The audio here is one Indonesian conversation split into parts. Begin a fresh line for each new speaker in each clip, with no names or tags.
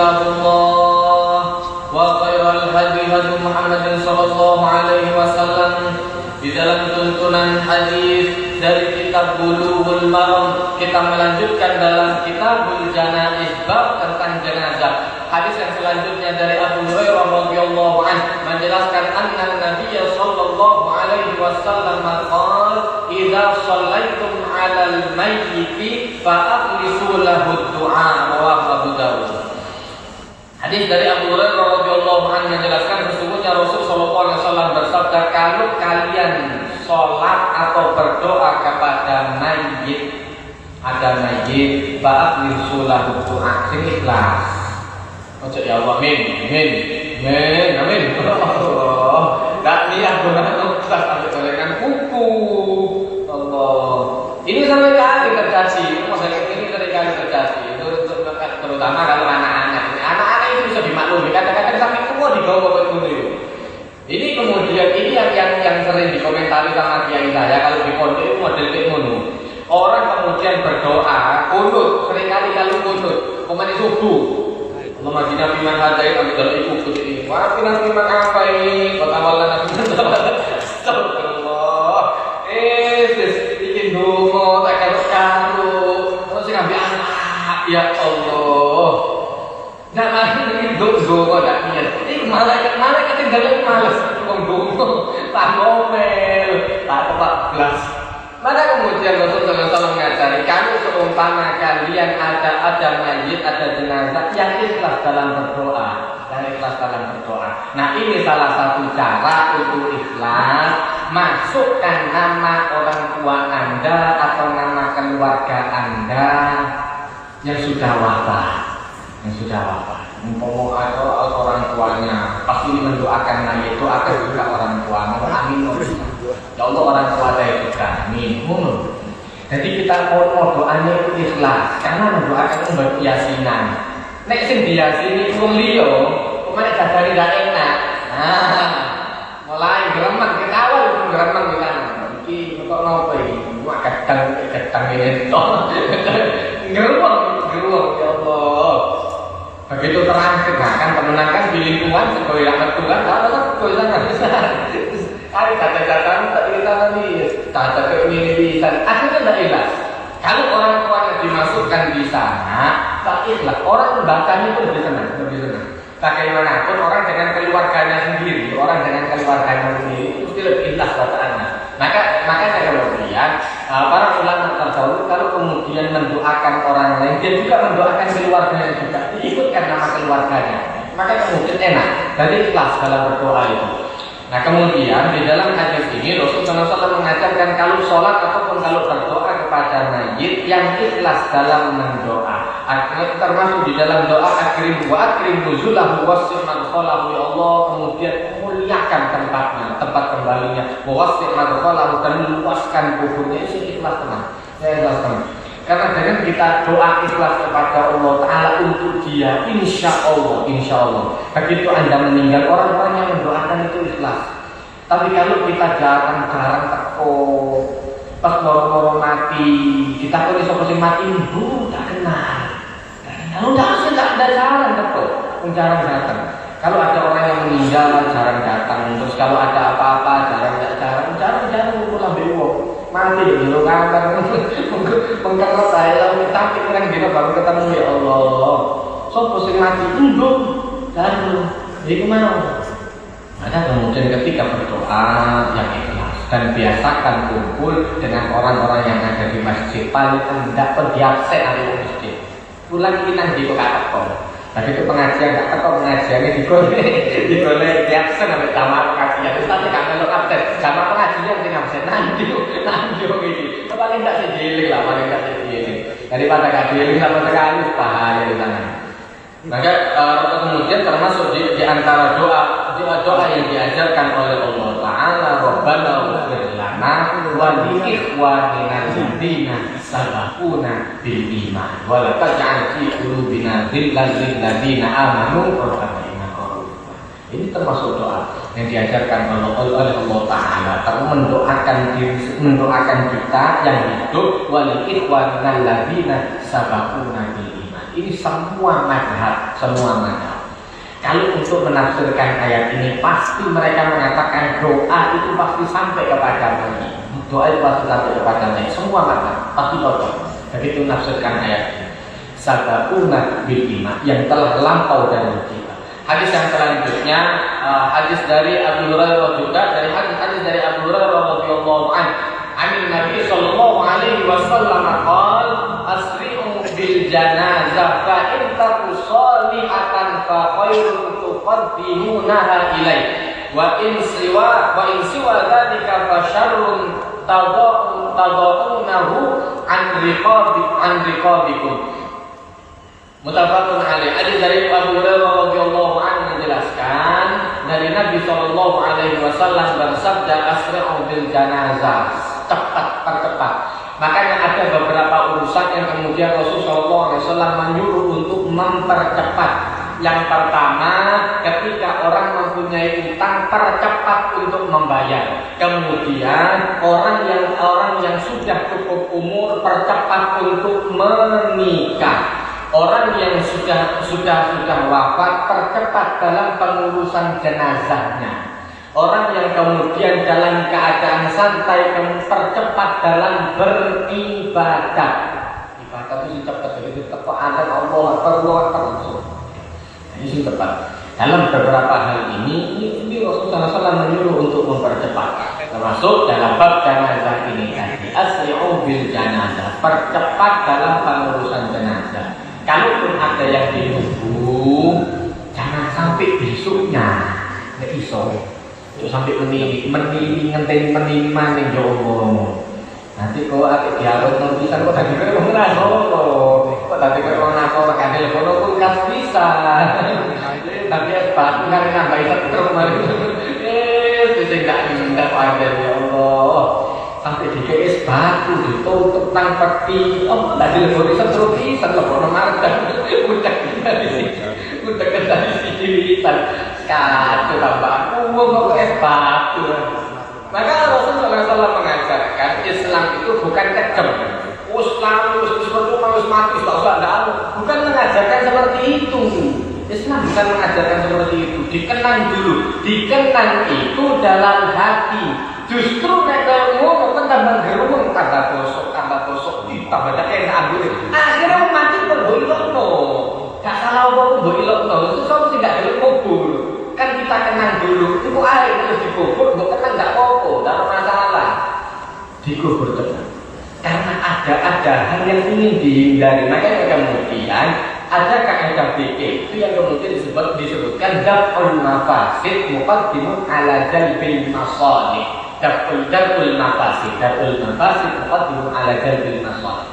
kitabullah wa khairal hadi hadi Muhammadin sallallahu alaihi wasallam. Di dalam tuntunan hadis dari kitab Bulughul Maram, kita melanjutkan dalam Kitabul Janaiz bab tentang jenazah. Hadis yang selanjutnya dari Abu Hurairah radhiyallahu anhu menjelaskan anna Nabiy sallallahu alaihi wasallam qala idza shallaitum 'alal mayyiti fa akhlisu lahu du'a, rawahu Abu Dawud. Hadis dari Abu Hurairah radhiyallahu anhu menjelaskan sesungguhnya Rasul sallallahu alaihi wasallam bersabda, kalau kalian sholat atau berdoa kepada mayit, ada mayit, fa akhlisu lahu du'a, sing ikhlas. Ojo ya Allah, amin, amin. Allah, tak niat benar ustaz sampai gorengan kuku. Allah, ini sampai kali terjadi, masalah ini sering kali terjadi. Itu terutama kalau anak-anak. Anak-anak itu bisa dimaklumi. Kadang-kadang sampai tua digawa begitu. Ini kemudian ini yang sering dikomentari sama kiai saya kalau di pondok itu model ngono. Orang kemudian berdoa, kunut, seringkali kalau kunut, kemana subuh. Allah majina fiman hadai kami dalam ikut ini. Wafina fiman apa ini? Kota malam nabi. Astagfirullah. Bikin dungo tak karu. Terus ngambil anak. Ya Allah. Nak mari dungo tak niat. Ini malaikat tinggal malas. Dungo tak ngomel, tak tepat gelas. Maka kemudian Rasulullah SAW mengajari, kalau seumpama kalian ada mayit, ada jenazah, yang ikhlas dalam berdoa, Nah ini salah satu cara untuk ikhlas, masukkan nama orang tua Anda atau nama keluarga Anda yang sudah wafat, Umpama atau orang tuanya pasti mendoakan mayit itu akan juga orang tua. Amin. Ya Allah, orang tua saya juga. Amin. Jadi kita mau doanya itu ikhlas, karena mendoakan itu berkeyakinan. Nek sing diyakini wong liya, kemana dadane gak enak. Mulai gremeng kita awal gremeng kita. Iki kok nopo iki? Wah kadang ini to. Geruang ya Allah. Begitu terang kan kemenangan di lingkungan sebagai anak Tuhan, kalau Tuhan nggak bisa. Hari kata-kata tak kita nih, kata ke ini bisa. Akhirnya tidak ikhlas. Kalau orang tuanya dimasukkan di sana, tak ikhlas. Orang bacanya itu lebih senang. Bagaimanapun orang dengan keluarganya sendiri, itu lebih ikhlas bacaannya. Makanya kemudian para ulama terdahulu kalau kemudian mendoakan orang lain, dia juga mendoakan keluarganya juga, diikutkan nama keluarganya. Maka kemudian enak, jadi ikhlas dalam berdoa itu. Nah kemudian di dalam hadis ini Rasulullah SAW mengajarkan kalau sholat ataupun kalau berdoa kepada mayit yang ikhlas dalam mendoa. Artinya termasuk di dalam doa akrim nuzulahu wasir madkhalahu, ya Allah, kemudian muliakan tempatnya, tempat kembalinya, wasir madkhalahu, dan luaskan kuburnya. Itu ikhlas tenang. Saya ikhlas. Karena dengan kita doa ikhlas kepada Allah Ta'ala untuk dia, insya Allah begitu Anda meninggal, orang-orang yang mendoakan itu ikhlas. Tapi kalau kita jarang-jarang teko, pas loro-loro mati, kita kok iso sing mati ibu tak kenal. Kalau tidak ada jarang teko, jarang datang. Kalau ada orang yang meninggal jarang datang, terus kalau ada apa-apa jarang pulang bewok. Mati dulu kamar mengkerut saya tapi kurang dino baru ketemu, ya Allah. Sopo sing mati nduk jarang iku mau. Maka kemudian ketika berdoa yang ikhlas dan biasakan kumpul dengan orang-orang yang ada di masjid, paling tidak pergi absen di masjid. Pulang kita di kok. Tapi itu pengajian gak teko, pengajiannya digolek absen sampai tamat pengajian. Terus tadi gak melok absen, sama pengajian sing absen nanjo iki. Paling gak sejeling lah, daripada gak jeling sama sekali bahaya di sana. Maka kemudian termasuk di antara doa yang diajarkan oleh Allah Ta'ala, Rabbana ighfir lana wa li ikhwanina alladziina sabaquna bil iman wa la taj'al fi qulubina ghillan lil ladziina amanu rabbana innaka ra'ufur rahim. Ini termasuk doa yang diajarkan oleh Allah Ta'ala, mendoakan kita yang hidup wa li ikhwanina alladziina sabaquna bil iman, Ini semua madhab. Kalau untuk menafsirkan ayat ini, pasti mereka mengatakan doa itu pasti sampai kepada Nabi. Doa itu pasti sampai kepada Nabi. Semua madhab pasti cocok. Begitu menafsirkan ayat ini. Sabaquna bil iman, yang telah lampau dari kita. Hadis yang selanjutnya, hadis dari Abu Hurairah juga, dari hadis dari Abu Hurairah radhiyallahu anhu. Amin Nabi sallallahu alaihi wasallam qaal asri'u bil janazah fa in taku salihatan fa khairun tuqaddimunaha ilaih wa in siwa dzalika fa syarrun tadaunahu an riqabikum. Muttafaqun alaih. Hadis dari Abu Hurairah radhiyallahu anhu menjelaskan dari Nabi sallallahu alaihi wasallam bersabda asri'u bil janazah, percepat. Makanya ada beberapa urusan yang kemudian Rasulullah SAW menyuruh untuk mempercepat. Yang pertama, ketika orang mempunyai utang, percepat untuk membayar. Kemudian orang yang sudah cukup umur, percepat untuk menikah. Orang yang sudah wafat, percepat dalam pengurusan jenazahnya. Orang yang kemudian dalam keadaan santai, percepat dalam beribadah. Ibadah itu cepat, begitu tepat Allah terus. Ini cepat. Dalam beberapa hal ini Rasulullah SAW menyuruh untuk mempercepat. Termasuk dalam bab jenazah ini tadi. Asri'u bil janazah, percepat dalam pengurusan jenazah. Kalaupun ada yang ditunggu, jangan sampai besoknya. Nggak iso. Sampai ngenteni maning yo Allah. Nanti kok akeh diarep nang pisan kok dadi kaya wong ngrasolo. Kok dadi kaya wong nako makane kono pun kas bisa. Tapi batu kan nambahi setruk mari. Sing gak ada ya Allah. Sampai dikes batu ditutup nang peti. Oh, dadi lebih setruk pisan lho mardan. Udah dari sisi lisan. Kacau tambah kok batu. Maka Rasulullah SAW mengajarkan Islam itu bukan kejam. Islam harus mati, bukan mengajarkan seperti itu. Islam bukan mengajarkan seperti itu. Dikenang dulu, dikenang itu dalam hati. Justru mereka mau tambah gerung, tambah bosok, tambah enak ambil. Akhirnya mati berboilokno. Gak salah apa berboilokno. Itu kamu sih gak ada kubur. Kan kita kenang dulu, itu air terus dikubur, bukan kenang gak apa-apa, gak ada masalah. Dikubur tenang. Karena ada hal yang ingin dihindari. Makanya kemudian ada kaidah fikih itu yang kemudian disebutkan daf'ul mafasid muqaddimun ala jalbil masalih. Daf'ul mafasid muqaddimun ala jalbil masalih.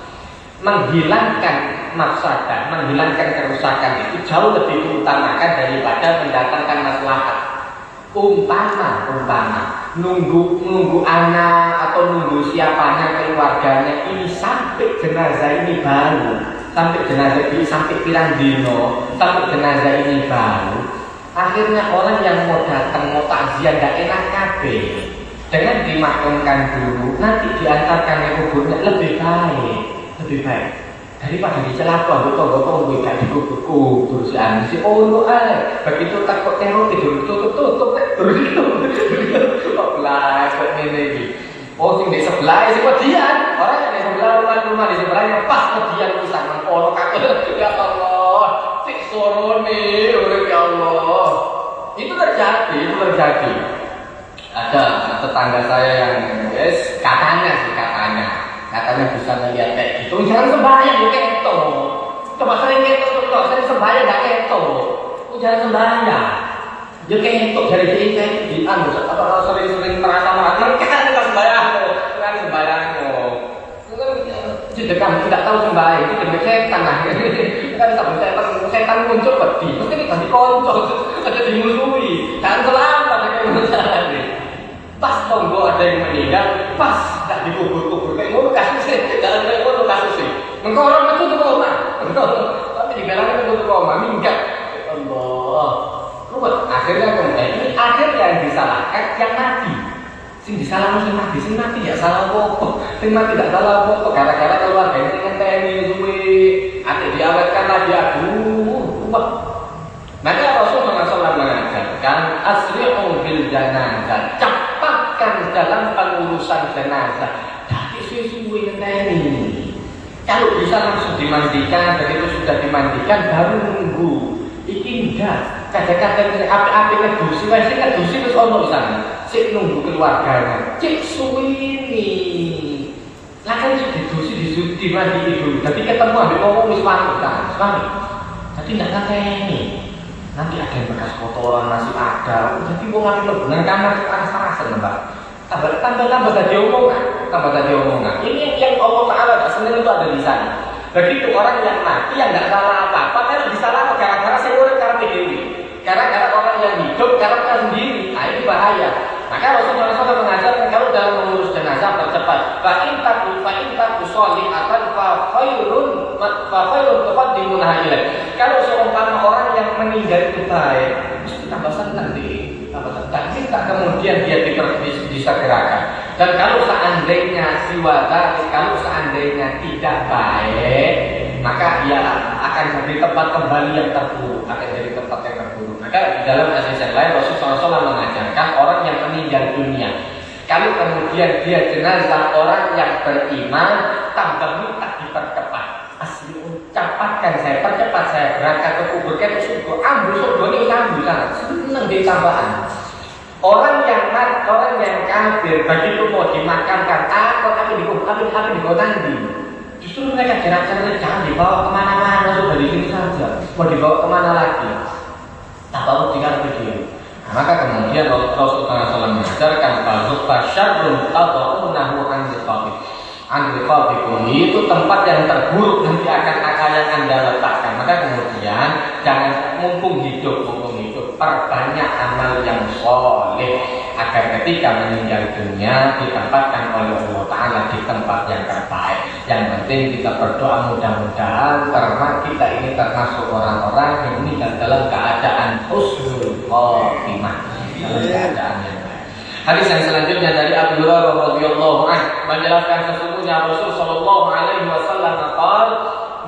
Menghilangkan mafsadah, menghilangkan kerusakan itu jauh lebih diutamakan daripada mendatangkan maslahat. Umpama nunggu anak atau nunggu siapanya keluarganya ini sampai jenazah ini baru, sampai pirang dino, sampai jenazah ini baru. Akhirnya orang yang mau datang mau takziah gak enak kabeh. Dengan dimakamkan dulu, nanti diantarkan ke kuburnya lebih baik daripada dicelaka anggota gak dikubur si anu si ono begitu takut teror tutup terus itu kok lah kok ngene iki sing di sebelah sing kedian orang yang di sebelah rumah di sebelahnya pas kedian pisan mengkono kakek ya Allah sik sorone urip ya Allah itu terjadi ada tetangga saya yang katanya bisa melihat kayak gitu. Jangan sembahyang kayak itu. Coba sering sembahyang gak kayak itu. Jangan sembahyang. Dia kayak itu dari dia di anu atau sering merasa mereka kan sembahyang. Jadi kamu tidak tahu sembahyang itu demi setan lah. Kan setan muncul peti. Mungkin kita dikoncok, ada dimusuhi. Jangan selamat dengan masalah ini. Pas monggo ada yang meninggal, pas gak dikubur kayak ngono kasus gak ada ngono kasus mengko orang itu koma tapi dibilang itu koma minggat Allah. Akhirnya kemudian ini akhir yang disalahkan yang mati. Sing disalahno sing mati ya salah apa? Sing mati tidak salah apa? Gara-gara keluarga sing ngenteni suwe, adik diawetkan lagi aduh. Maka Rasulullah SAW mengajarkan asri'u bil janazah, cepatkan dalam pengurusan jenazah. Jadi sesuai ngenteni. Kalau bisa langsung dimandikan, begitu sudah dimandikan baru nunggu. Iki enggak, kadang-kadang api-api ngedusi, wes ngedusi terus ono sana. Sik nunggu keluarganya, cik suwini. Lah kan sudah didusi dimandi dulu. Tapi ketemu ambil ngomong wis wani kan, wani. Tapi enggak ngerti. Nanti ada yang bekas kotoran masih ada. Jadi wong ngambil lebunan kamar panas-panasan, Mbak. Tambah tadi omongan. Ini yang Allah Ta'ala tak senang itu ada di sana. Begitu orang yang mati yang nggak salah apa-apa, kan disalah gara-gara saya urip karena dewi. Gara-gara orang yang hidup karena sendiri, nah ini bahaya. Maka Rasulullah SAW mengajarkan kalau dalam mengurus jenazah percepat. Fa'in taku sholihatan fa khairun tuqaddimunha ilaih. Kalau seumpama orang yang meninggal itu baik, mesti tambah senang deh. Tapi tak kemudian dia disegerakan. Dan kalau seandainya kalau seandainya tidak baik, maka dia akan jadi tempat kembali yang terburuk, Maka di dalam hadis yang lain Rasulullah SAW mengajarkan orang yang meninggal dunia, kalau kemudian dia jenazah orang yang beriman, tambah minta dipercepat. Asli ucapkan saya, percepat saya berangkat ke kubur ke surga, ambil surga ini ambil sana, seneng di tambahan. Orang yang kafir begitu mau dimakamkan, tapi di kota nanti. Justru mereka jarak-jarak jangan dibawa kemana-mana, sudah di sini saja. Mau dibawa kemana lagi? Tak tahu tinggal video. Nah, maka kemudian Rasulullah SAW mengajarkan fasyarrun tad'unahu an riqabikum, itu tempat yang terburuk nanti akan Anda letakkan. Maka kemudian jangan mumpung hidup perbanyak amal yang soleh agar ketika meninggal dunia ditempatkan oleh Allah Ta'ala di tempat yang terbaik. Yang penting kita berdoa mudah-mudahan karena kita ini termasuk orang-orang yang meninggal dalam keadaan husnul khotimah, dalam keadaan yang baik. Hadis yang selanjutnya dari Abu Hurairah radhiyallahu anhu menjelaskan sesungguhnya Rasul sallallahu alaihi wasallam qala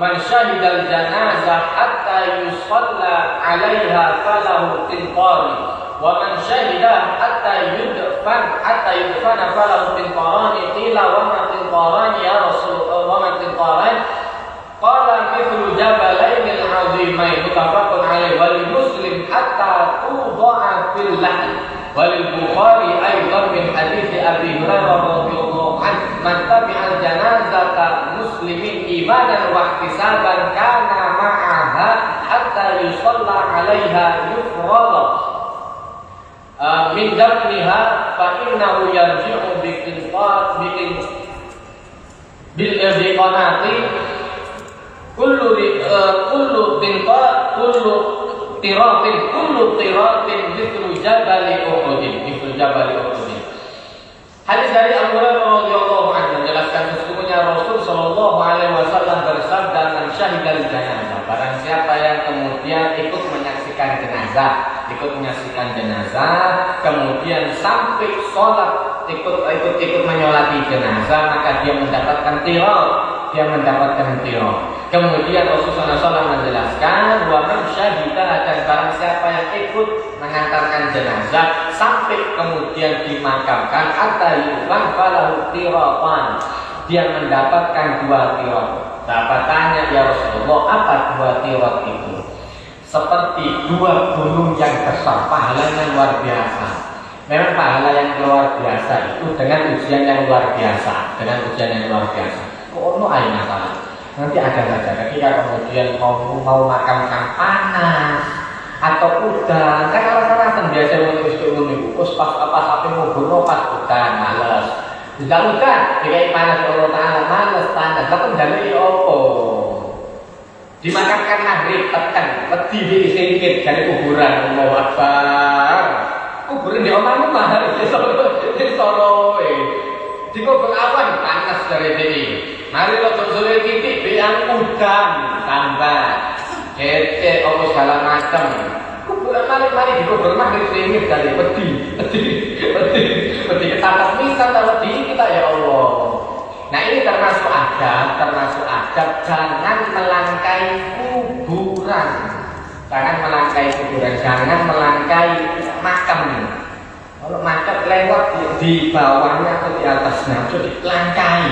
man syahidal janazah hatta yusalla 'alaiha falahu tinqari wa man syahida hatta yudfana falahu tinqarani qila wa ma tinqarani ya Rasul wa ma tinqarani qala mithlu jabalain al-'azimain mutafaqun 'alaihi wal muslim hatta tuda'a fil lahm وللبخاري أيضا من حديث أبي هريرة رضي الله عنه من تبع الجنازة مسلم إيمانا واحتسابا كان معها حتى يصلى عليها يفرض من دفنها فإنه يرجع بقناطير kullu tiratin mithlu jabali Uhud. Hadis dari Abu Hurairah radhiyallahu anhu menjelaskan sesungguhnya Rasul sallallahu alaihi wasallam bersabda man syahidal janazah, barang siapa yang kemudian ikut menyaksikan jenazah kemudian sampai sholat ikut menyolati jenazah, maka dia mendapatkan tirah. Kemudian Rasulullah SAW menjelaskan wa man syahida, dan barang siapa yang ikut mengantarkan jenazah sampai kemudian dimakamkan hatta yufan falahu tiratan, dia mendapatkan 2 tirat. Sahabat tanya, ya Rasulullah, apa 2 tirat itu? Seperti 2 gunung yang besar, pahalanya luar biasa. Memang pahala yang luar biasa itu dengan ujian yang luar biasa, Kok ono ae masalah? Nanti ada saja ketika kemudian mau makamkan panas atau udan, kan alasan biasa untuk itu pas api ngobrol pas udan males. Tidak udan, dikai panas Allah Ta'ala males panas, tapi dalil opo? Dimakamkan maghrib tekan, wedi disingkit dari kuburan Allahu Akbar. Kuburan di omahmu mahal di Solo. Di kubur awan panas dari sini. Mari lo sore titik biang udan tambah cecek apa segala macam. Kuburan mari di kubur maghrib singkit dari wedi. Wedi ketatap misal wedi kita ya Allah. Nah ini termasuk adab jangan melangkai kuburan. Jangan melangkai kuburan, jangan melangkai makam. Kalau makam lewat di bawahnya atau di atasnya itu dilangkai.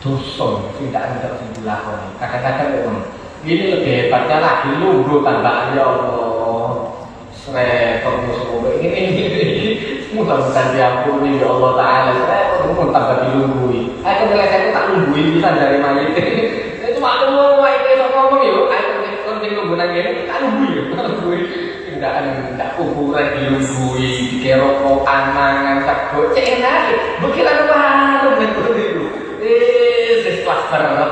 Dosa tidak ada sebelah ini. Kadang-kadang memang ini lebih hebatnya lagi lungguh tambah ya Allah. Repot musuh ini mudah-mudahan diampuni ya Allah Taala. Repot tambah dilunggui. Ayo saya tak lunggui bisa dari mayit. Itu cuma ngomong itu ngomong yuk. Ayo konting lungguh nangis tak lunggui. Tidak kuburan dilunggui, dikerok anangan sakit. Enak. Bukan warung itu. Klaster ya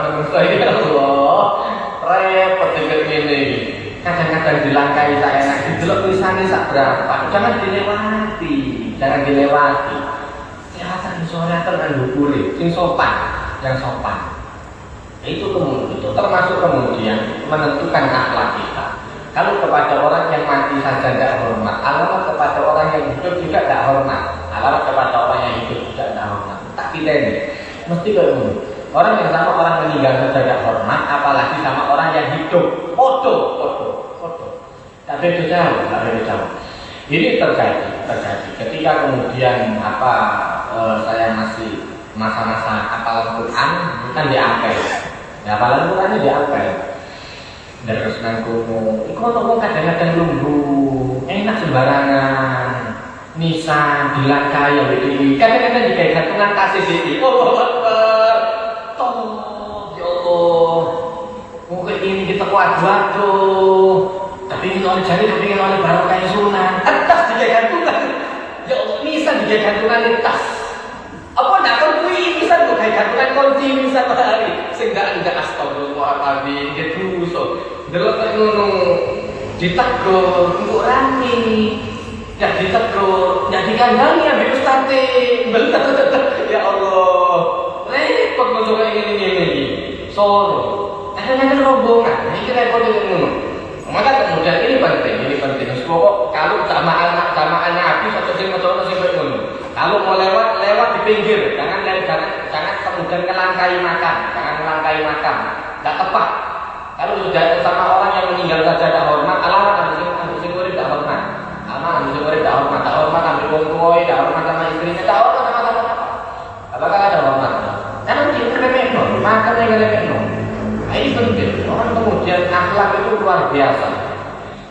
Allah. Repot dengan ini. Kadang-kadang dilangkai tak enak, didelok tulisannya sak berapa. Jangan dilewati. Kelihatan sore tenan dukure, sing sopan, yang sopan. Itu termasuk kemudian menentukan akhlak kita. Kalau kepada orang yang mati saja tidak hormat, alamat kepada orang yang hidup juga tidak hormat. Alamat kepada orang yang hidup juga tidak hormat. Tak kita ini mesti kayak orang yang sama orang meninggal saja tidak hormat, apalagi sama orang yang hidup. Foto. Tapi itu jauh. Ini terjadi. Ketika kemudian saya masih masa-masa hafal Quran, kan diapel. Ya hafalan Qurannya diapel. Terus nang kono, iku ono kadang-kadang lunggu, enak sembarangan. Nisan dilangkai ya iki. Kadang-kadang digawe gantungan kasih iki. Oh, Akbar. Tolong ya Allah. Mungkin ini kita waduh. Tapi ini oleh jari, tapi ini oleh barokah sunan. Atas digawe gantungan. Ya Allah, nisan digawe gantungan di tas. Apa ndak kuwi bisa kok gawe gantungan kunci bisa hari. Sing ndak astagfirullahaladzim gitu so. Delok ngono ditegur engko rame. Ya ditegur, ya dikandani ambek ustate. Ya Allah. Repot mojo kayak ngene iki. Soro. Ada rombongan. Iki repot ngono. Maka kemudian ini penting. Sebab kalau jamaah Nabi satu sing moco sing ngono. Kalau mau lewat di pinggir, jangan kemudian ngelangkai makam, tidak tepat. Kalau sudah sama orang yang meninggal saja tidak hormat, alamat harus singkuri tidak hormat. Tak hormat ambil wong tua, tidak hormat sama istrinya, tidak hormat sama apa. Apakah ada hormat? Karena kita remehno, makan yang remehno. Ini penting. Orang kemudian akhlak itu luar biasa.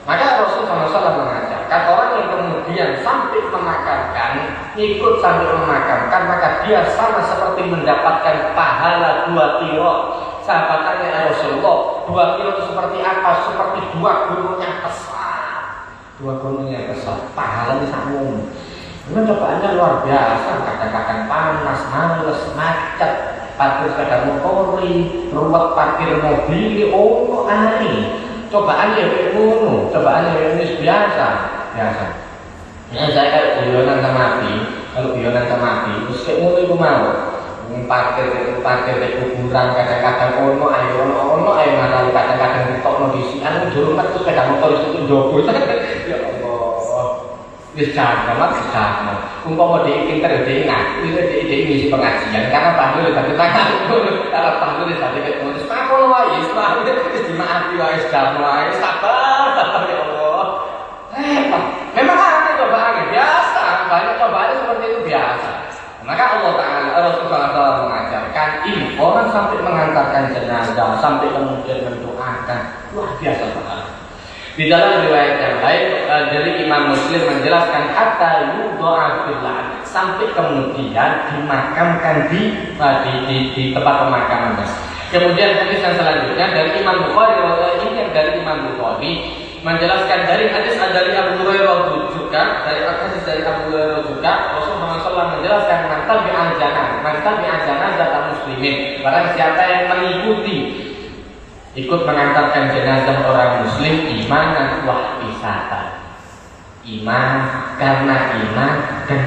Maka Rasulullah SAW mengajarkan orang yang kemudian sampai memakamkan, ikut sampai memakamkan, maka dia sama seperti mendapatkan pahala 2 kilo. Sahabat tanya Rasulullah, 2 kilo itu seperti apa? Seperti 2 gunung yang besar. 2 gunung yang besar, pahalanya sama. Memang cobaannya luar biasa. Kadang-kadang panas, males, macet, parkir sepeda motor, ruwet parkir mobil, aneh. Cobaan ya ngono, cobaan ya ini biasa. Ya saya kalau guyonan sama api, terus kayak ngono itu mau. Parkir di kuburan kadang-kadang ono ayo masalah kadang-kadang ditokno di sini. Anu juru mat terus sepeda motor itu njogo. Ya Allah. Wis jangan. Umpama dhek pinter dhek ngaku dhek ngisi pengajian karena pandu lek dadi tangan. Karena pandu lek dadi ketemu terus apa wae wis dimaafi wae sedang wae sabar ya Allah. Memang ada cobaan biasa, banyak cobaan seperti itu biasa. Maka Allah Ta'ala Rasulullah SAW mengajarkan ini orang sampai mengantarkan jenazah sampai kemudian mendoakan luar biasa banget. Di dalam riwayat yang lain dari Imam Muslim menjelaskan hatta yudha'a fil lahd sampai kemudian dimakamkan di tempat pemakaman. Kemudian hadis yang selanjutnya dari Imam Bukhari menjelaskan dari hadis dari Abu Hurairah juga Rasulullah SAW menjelaskan man tabi'al janazah muslimin, barang siapa yang mengikuti ikut mengantarkan jenazah orang muslim imanan wa ihsanan, iman dan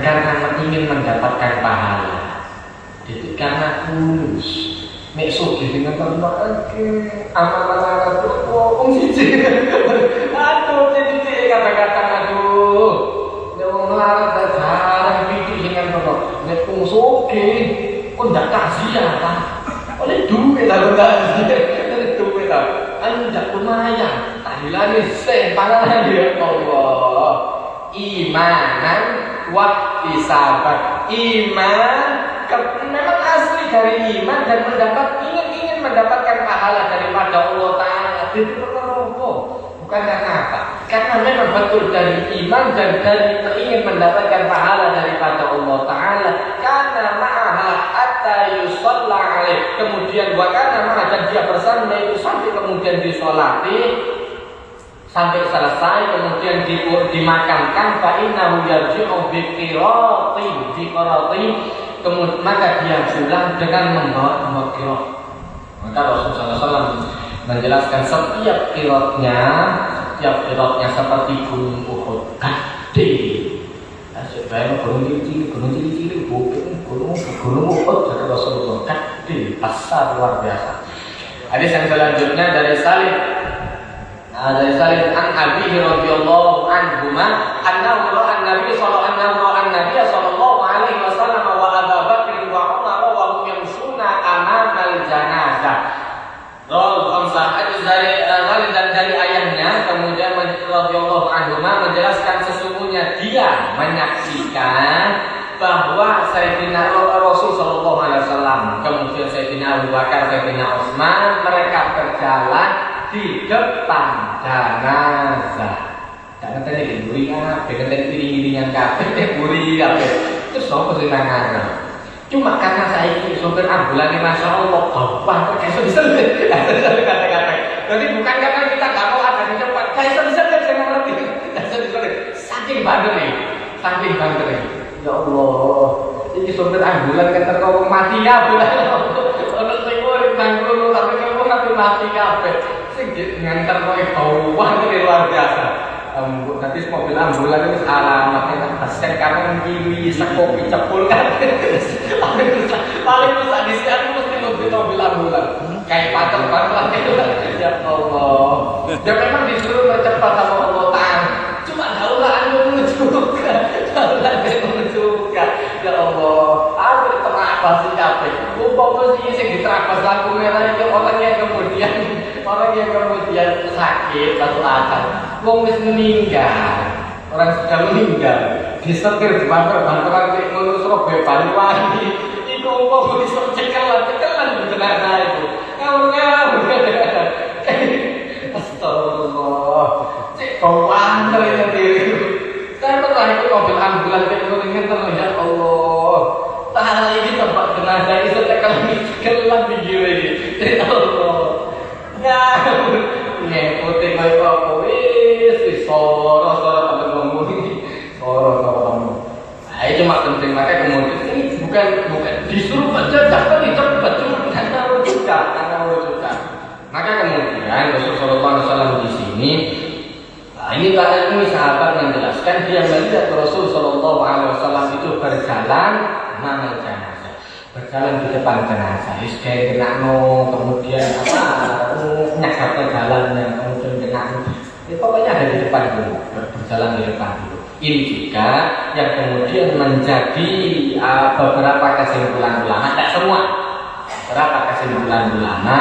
karena ingin mendapatkan pahala, jadi karena tulus nek sugih dengan terima amal-amal itu wong siji aduh jadi kata-kata aduh takziah lah. Oleh duit lah oleh duit lah. Anjak lumayan. Tahlilan sen panganan dia Allah. Imanan wa ihtisaban. Iman memang asli dari iman dan ingin mendapatkan pahala daripada Allah Ta'ala. Itu perkara apa? Bukan karena apa? Karena memang betul dari iman dan dari ingin mendapatkan pahala daripada Allah Ta'ala. Karena ma'aha hatta yusalla alaih. Kemudian karena ma'aha dan dia bersama itu sampai kemudian disolati, sampai selesai, kemudian dimakamkan. Fa'innahu yarji'u biqiratin. Kemudian maka dia pulang dengan membawa qirah. Maka Rasulullah SAW menjelaskan setiap qirahnya seperti gunung Uhud gede. Sebenarnya gunung cilik, gunung Uhud kata Rasulullah gede, besar luar biasa. Hadis yang selanjutnya dari Salim an Abi radhiyallahu anhu annahu ra'a an-nabiy sallallahu alaihi wasallam wa Abu Bakr wa Umar wa hum yamshuna amama al-janazah. Dari ayahnya kemudian radhiyallahu anhu menjelaskan sesungguhnya dia menyaksikan bahwa Sayyidina Rasul sallallahu alaihi wasallam kemudian Sayyidina Abu Bakar, Sayyidina Utsman mereka berjalan di depan jenazah. Karena tadi buri kan, dengan tadi piring-piringan kafe, buri kafe. Terus sopo sing nang. Cuma karena saya ini sopir ambulan ini masya Allah, bawah terkesan kata-kata. Jadi bukan karena kita nggak mau ada di tempat, saya bisa ngerti. Saking banget nih. Ya Allah, ini sopir ambulan kan terkawang mati ya bulan. Ono sing urip nang kono tapi kamu nanti mati kabeh. Sing nganter kowe bawah ini luar biasa. Nanti mobil ambulan itu alamatnya pasien kanan kiri sekopi cepul kan. Paling besar di sini mesti mobil ambulan. Kayak pater itu ya Allah. Ya memang disuruh bercepat sama Allah Ta'ala. Cuma daulah menuju juga. Ya Allah, aku terabas sih capek. Umpama sih sing diterabas lampu merah itu orang yang kemudian sakit atau apa. Wong wis meninggal. Orang sudah meninggal. Disetir di banter-banteran di Surabaya Banyuwangi. Iku umpama bisa cekelan jenazah itu. Ngawur. Astagfirullah. Cek kawan diri. Saya pernah itu mobil ambulan kayak kuringin terlihat Allah. Tahan ini tempat jenazah itu cekelan pinggir ini. Ya Allah. Ngikutin kayak apa wis soro temen ngomong ini soro kamu. Nah itu cuma penting maka kemudian ini bukan disuruh baca tapi cepat cuma karena juga. Maka kemudian Rasulullah SAW di sini, ini sahabat menjelaskan dia melihat Rasulullah SAW itu berjalan mana jenazah. Berjalan di depan jenazah, istri kena kemudian nyakap ke jalannya, kemudian kena pokoknya ada di depan dulu, berjalan di depan dulu. Ini juga yang kemudian menjadi beberapa kesimpulan ulama, tidak semua, beberapa kesimpulan ulama,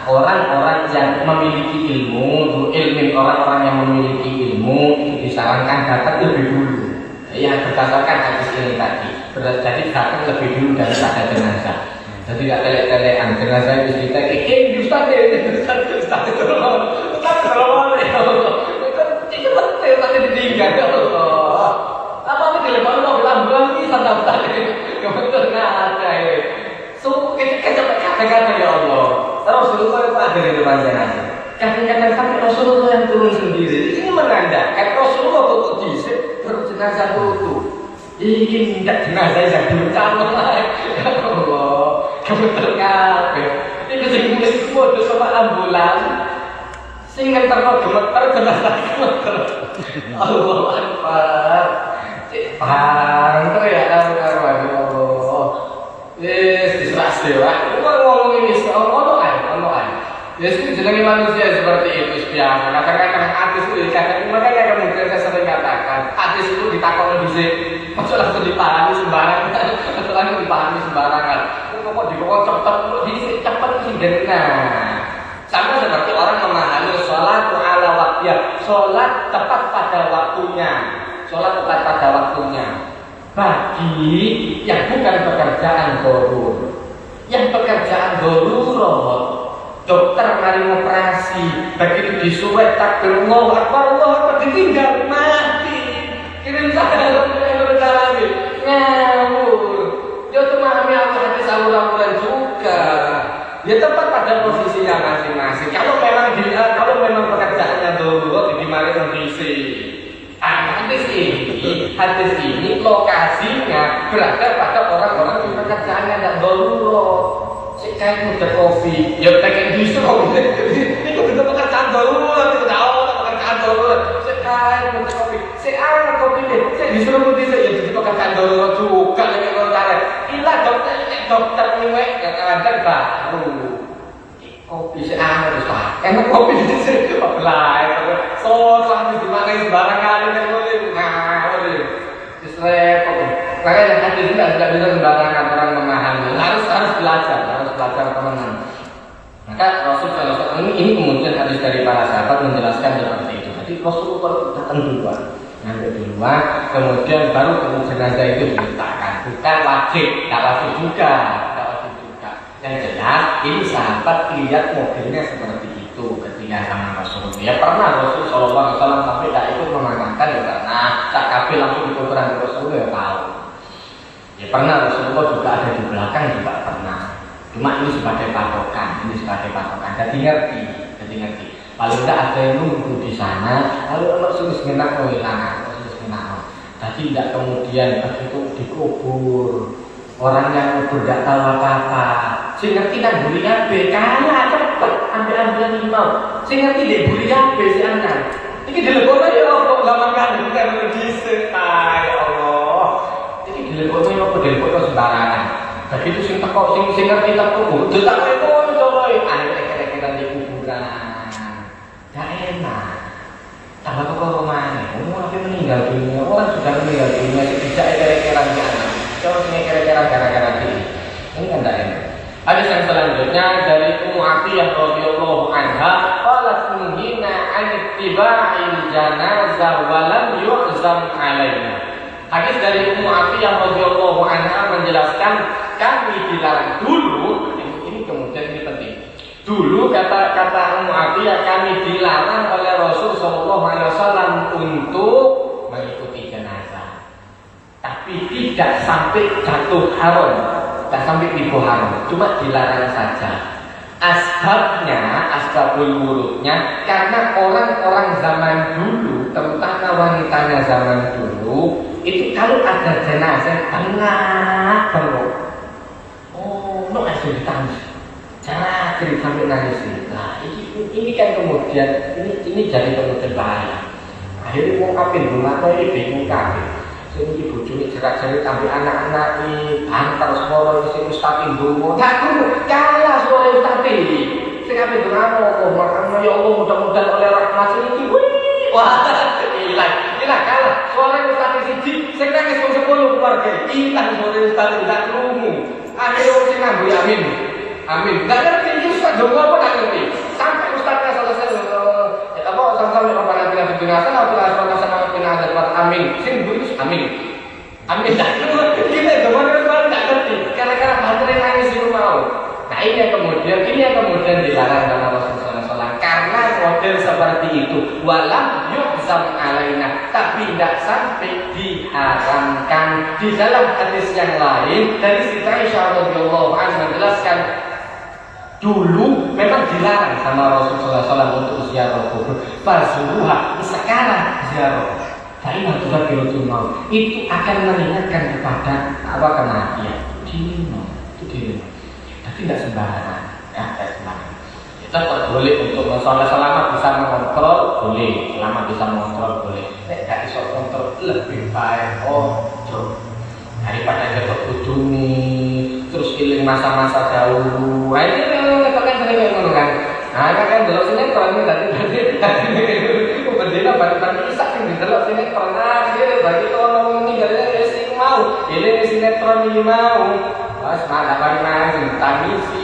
orang-orang yang memiliki ilmu, orang-orang yang memiliki ilmu itu disarankan datang lebih dulu. Yang berdasarkan hadis ini tadi, jadi datang lebih dulu daripada jenazah. Jadi tidak telek-telekan jenazah itu kita Ustaz tolong ya Allah. Itu betul tadi ditinggal ya Allah. Apa ini dilepas mobil ambulan ini santai kebetulan ada ya. So kita kata-kata ya Allah. Rasulullah itu ada di depan jenazah. Kadang-kadang sampai Rasulullah yang turun sendiri. Ini menandakan Rasulullah tutup disik terus jenazah tutup. Ini tidak jenazah yang diucapkan ya Allah. Kebetulan kabeh. Ini kesimpulan bodoh sama ambulan. Sing ngenterno gemeter jenazah gemeter. Allahu Akbar. Cek banter ya Allah. Yes, diserah dewa. Ngomong ini ono ae. Ya jenenge manusia seperti itu biasa. Kadang-kadang artis itu makanya kemudian saya sering katakan, artis itu ditakoni dhisik. Maksud langsung dipahami sembarangan. Pokok ya sholat tepat pada waktunya, sholat tepat pada waktunya. Bagi yang bukan pekerjaan dorur, yang pekerjaan dorur, dokter mari operasi, begitu disuwek takbir Allahu Akbar ditinggal mati. Kirim salam lagi ngawur. Dia memahami aku hati saluran juga. Dia tepat pada posisinya masing-masing. Kalau memang pekerjaannya dulu dimari kondisi. Hadis ini lokasinya berada pada orang-orang yang pekerjaannya tidak dulu. Sekarang muda kopi, ya pengen distro. Itu juga pekerjaan dulu, tidak tahu pekerjaan dulu. Sekarang muda kopi, sekarang kopi deh. Saya disuruh muda saya jadi pekerjaan dulu juga dengan kontrak. Ilah dokter niwek yang ada baru. Kopi sekarang harus pakai. Emang kopi di sini belai. So sampai di mana sembarang kali kan boleh. Repot. Makanya hadis tidak bisa sembarangan orang memahami. Harus belajar teman-teman. Maka Rasulullah SAW ini kemudian hadis dari para sahabat menjelaskan seperti itu. Jadi Rasulullah datang duluan, ngambil duluan, kemudian baru jenazah itu diletakkan. Bukan wajib, tidak wajib juga. Yang jelas ini sahabat lihat mobilnya seperti itu ketika sama Rasulullah. Ya pernah Rasulullah SAW sampai tak ikut mengatakan ya karena tak kabel langsung dikuburan Rasulullah ya tahu. Ya pernah Rasulullah juga ada di belakang juga pernah. Cuma ini sebagai patokan, Jadi ngerti. Paling tidak ada yang nunggu di sana. Lalu anak sulis ngenak Jadi tidak kemudian begitu dikubur. Orang yang tidak tahu apa-apa. Sing ngerti kan buri kabeh, kalah cepet ambil limau. Sing ngerti dek buri kabeh si anak. Iki dilebokno ya apa zaman kandung kan dhisik ya Allah. Iki dilebokno ya apa dilebokno sembarangan. Begitu sing teko sing ngerti teko detak itu coy akhir-akhir di kuburan. Gak enak. Tambah kok romane, tapi meninggal dunia, orang sudah meninggal dunia tidak kira-kira di anak. Coba sini kira-kira gara-gara ini kan tidak enak. Hadis yang selanjutnya dari Ummu Atiyah radhiyallahu anha, qalat nuhina an ittiba'il janazah wa lam yu'zam alaina. Hadis dari Ummu Atiyah radhiyallahu anha menjelaskan kami dilarang dulu, ini kemudian ini penting. Dulu kata Ummu Atiyah kami dilarang oleh Rasul sallallahu alaihi wasallam untuk mengikuti jenazah. Tapi tidak sampai jatuh haram, tidak sampai tipu haram, cuma dilarang saja. Asbabul wurudnya karena orang-orang zaman dulu, terutama wanitanya zaman dulu, itu kalau ada jenazah tengah belum, no asal ditangis, jangan cerita sampai nangis. Nah ini kan kemudian ini jadi kemudian bahaya. Akhirnya mau kapin rumah atau ini bingung kapin. Ini bojone jerak-jerik ambil anak-anak ini antar suara di sini ustadz dulu. Tak dulu kalah suara ustadz ini. Saya ambil doa makanya ya Allah mudah-mudahan oleh rahmat ini. Wah hilang kalah suara ustadz siji. Saya nangis pun 10 keluarga. Hilang suara ustadz tidak kerumu. Akhirnya saya ngambil amin. Tidak ngerti ini ustadz dulu apa tidak ngerti. Sampai ustadznya selesai. Sampai orang bilang binasa, amin. Sing buis amin. Dah kita kemarin tidak ngerti. Karena baterai nangis di rumah. Nah ini yang kemudian dilarang sama Rasulullah SAW. Karena model seperti itu, walam yu'zam alaina, tapi tidak sampai diharamkan. Di dalam hadis yang lain dari Siti Aisyah radhiyallahu anha menjelaskan. Dulu memang dilarang sama Rasulullah SAW untuk ziarah kubur. Farzuruha sekarang ziarah. Tapi waktu bagi mau itu akan mengingatkan kepada kematian. Itu dino. Tapi tidak sembarangan. Tidak sembarangan. Kita boleh untuk selama bisa mengontrol boleh, selama bisa mengontrol boleh. Tidak bisa kontrol lebih baik. Daripada jatuh kuduni terus iling masa-masa dahulu. Nah ini memang kan sering ngomong kan. Nah kan delok sinetron tadi berdina bagi kisah sing delok sinetron. Nah dia bagi tolong meninggalnya sing mau. Ini sinetron ini mau. Mas malah bari mas tangisi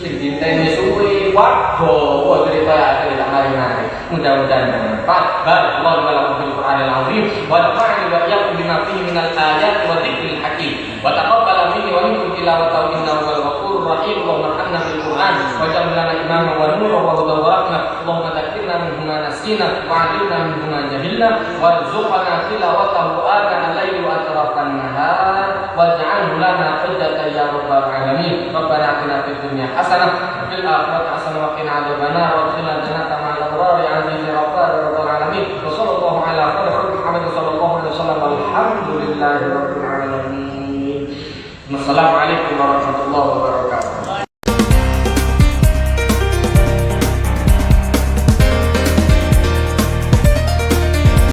sing dinteni suwe waduh wah gede kaya tak mari-mari mudah-mudahan bermanfaat barakallahu wa lakum fil Qur'anil azim wa nafa'ani wa iyyakum bima fihi minal ayati wa dzikril hakim wa taqabbal minni wa minkum tilawatahu innahu wal ghafurur rahim Allahumma arhamna bil Qur'an waj'al lana imama wa nuran wa hudan wa rahmah Allahumma dzakkirna minhu ma nasina wa 'allimna minhu ma jahilna warzuqna tilawatahu ana al-laili wa atrafan nahar waj'alhu lana hujjatan ya rabbal alamin rabbana atina fid dunya hasanah wa fil akhirati hasanah wa qina adzabannar wa qina jannata ma'al abrar ya aziz ya rabbal alamin wa sallallahu ala Muhammad sallallahu alaihi wasallam walhamdulillahi rabbil alamin. Wassalamualaikum warahmatullahi wabarakatuh.